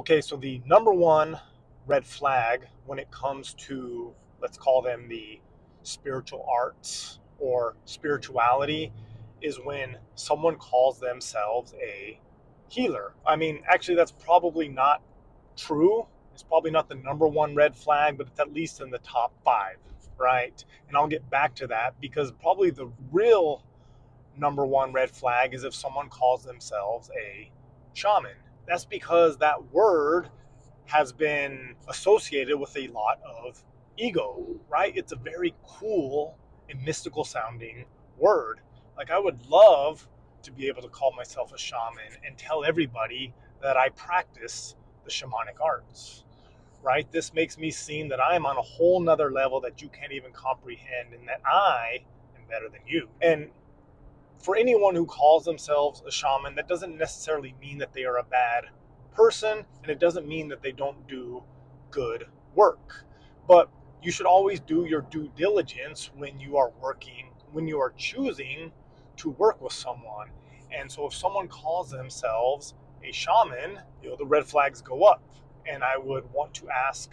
Okay, so the number one red flag when it comes to, let's call them the spiritual arts or spirituality, is when someone calls themselves a healer. I mean, actually, that's probably not true. It's probably not the number one red flag, but it's at least in the top five, right? And I'll get back to that because probably the real number one red flag is if someone calls themselves a shaman. That's because that word has been associated with a lot of ego, right? It's a very cool and mystical sounding word. Like, I would love to be able to call myself a shaman and tell everybody that I practice the shamanic arts, right? This makes me seem that I am on a whole nother level that you can't even comprehend and that I am better than you. And for anyone who calls themselves a shaman, that doesn't necessarily mean that they are a bad person, and it doesn't mean that they don't do good work. But you should always do your due diligence when you are working, when you are choosing to work with someone. And so if someone calls themselves a shaman, the red flags go up. And I would want to ask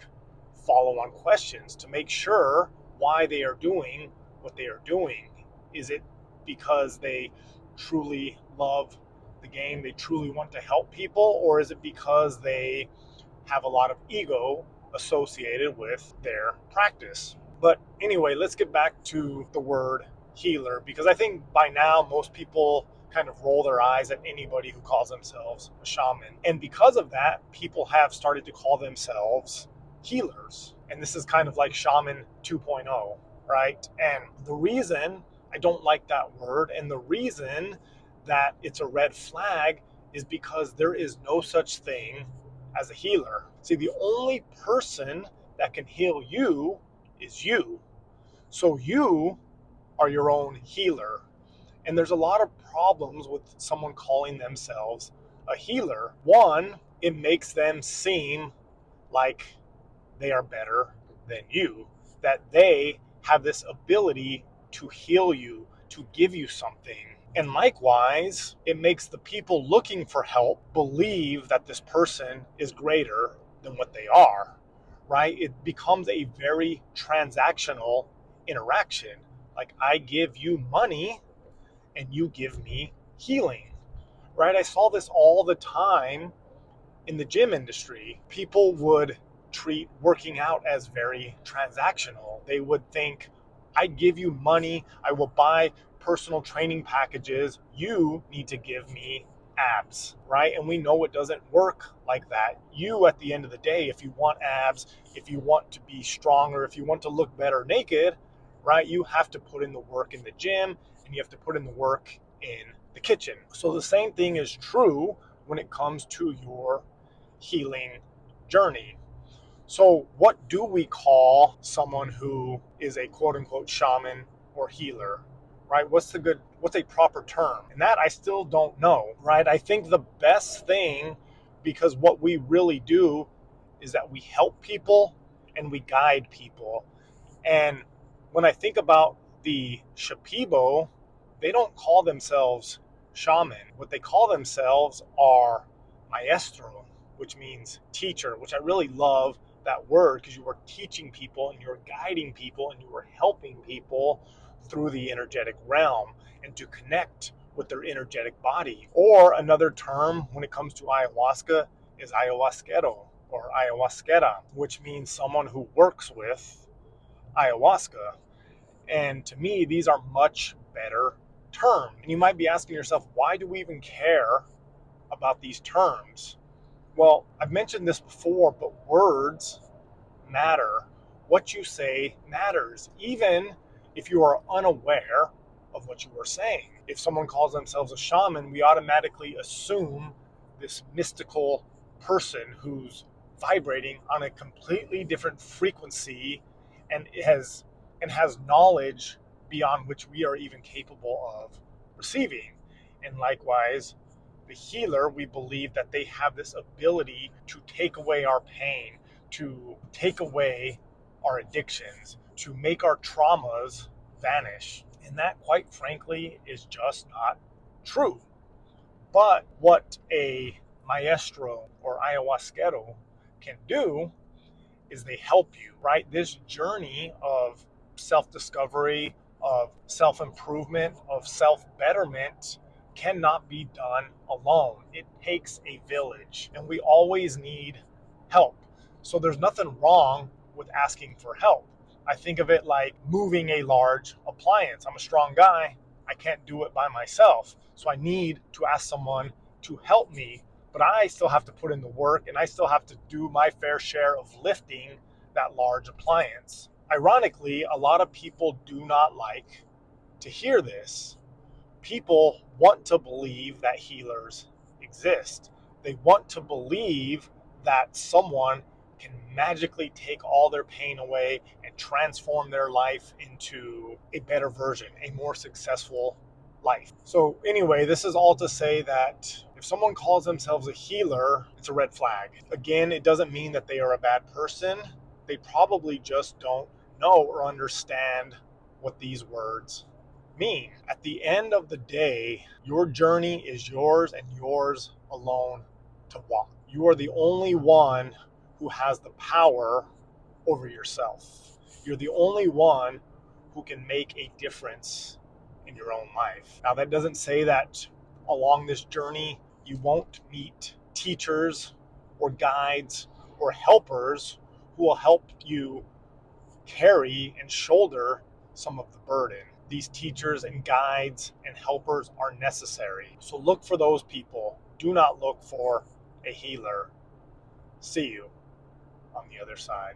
follow-on questions to make sure why they are doing what they are doing. Is it because they truly love the game, they truly want to help people, or is it because they have a lot of ego associated with their practice? But anyway, let's get back to the word healer, because I think by now most people kind of roll their eyes at anybody who calls themselves a shaman. And because of that, people have started to call themselves healers. And this is kind of like shaman 2.0, right? And the reason I don't like that word, and the reason that it's a red flag, is because there is no such thing as a healer. See, the only person that can heal you is you. So you are your own healer. And there's a lot of problems with someone calling themselves a healer. One, it makes them seem like they are better than you, that they have this ability to heal you, to give you something. And likewise, it makes the people looking for help believe that this person is greater than what they are, right? It becomes a very transactional interaction. Like, I give you money and you give me healing, right? I saw this all the time in the gym industry. People would treat working out as very transactional. They would think, I give you money, I will buy personal training packages, you need to give me abs, right? And we know it doesn't work like that. You, at the end of the day, if you want abs, if you want to be stronger, if you want to look better naked, right, you have to put in the work in the gym and you have to put in the work in the kitchen. So the same thing is true when it comes to your healing journey. So what do we call someone who is a quote unquote shaman or healer, right? What's a proper term? And that I still don't know, right? I think the best thing, because what we really do is that we help people and we guide people. And when I think about the Shipibo, they don't call themselves shaman. What they call themselves are maestro, which means teacher, which I really love that word, because you are teaching people and you're guiding people and you are helping people through the energetic realm and to connect with their energetic body. Or another term when it comes to ayahuasca is ayahuasquero or ayahuasquera, which means someone who works with ayahuasca. And to me, these are much better terms. And you might be asking yourself, why do we even care about these terms? Well, I've mentioned this before, but words matter. What you say matters, even if you are unaware of what you are saying. If someone calls themselves a shaman, we automatically assume this mystical person who's vibrating on a completely different frequency and has knowledge beyond which we are even capable of receiving. And likewise, the healer, we believe that they have this ability to take away our pain, to take away our addictions, to make our traumas vanish. And that, quite frankly, is just not true. But what a maestro or ayahuasquero can do is they help you, right? This journey of self-discovery, of self-improvement, of self-betterment cannot be done alone. It takes a village, and we always need help. So there's nothing wrong with asking for help. I think of it like moving a large appliance. I'm a strong guy. I can't do it by myself. So I need to ask someone to help me, but I still have to put in the work and I still have to do my fair share of lifting that large appliance. Ironically, a lot of people do not like to hear this. People want to believe that healers exist. They want to believe that someone can magically take all their pain away and transform their life into a better version, a more successful life. So, anyway, this is all to say that if someone calls themselves a healer, it's a red flag. Again, it doesn't mean that they are a bad person. They probably just don't know or understand what these words mean. At the end of the day, your journey is yours and yours alone to walk. You are the only one who has the power over yourself. You're the only one who can make a difference in your own life. Now, that doesn't say that along this journey you won't meet teachers or guides or helpers who will help you carry and shoulder some of the burden. These teachers and guides and helpers are necessary. So look for those people. Do not look for a healer. See you on the other side.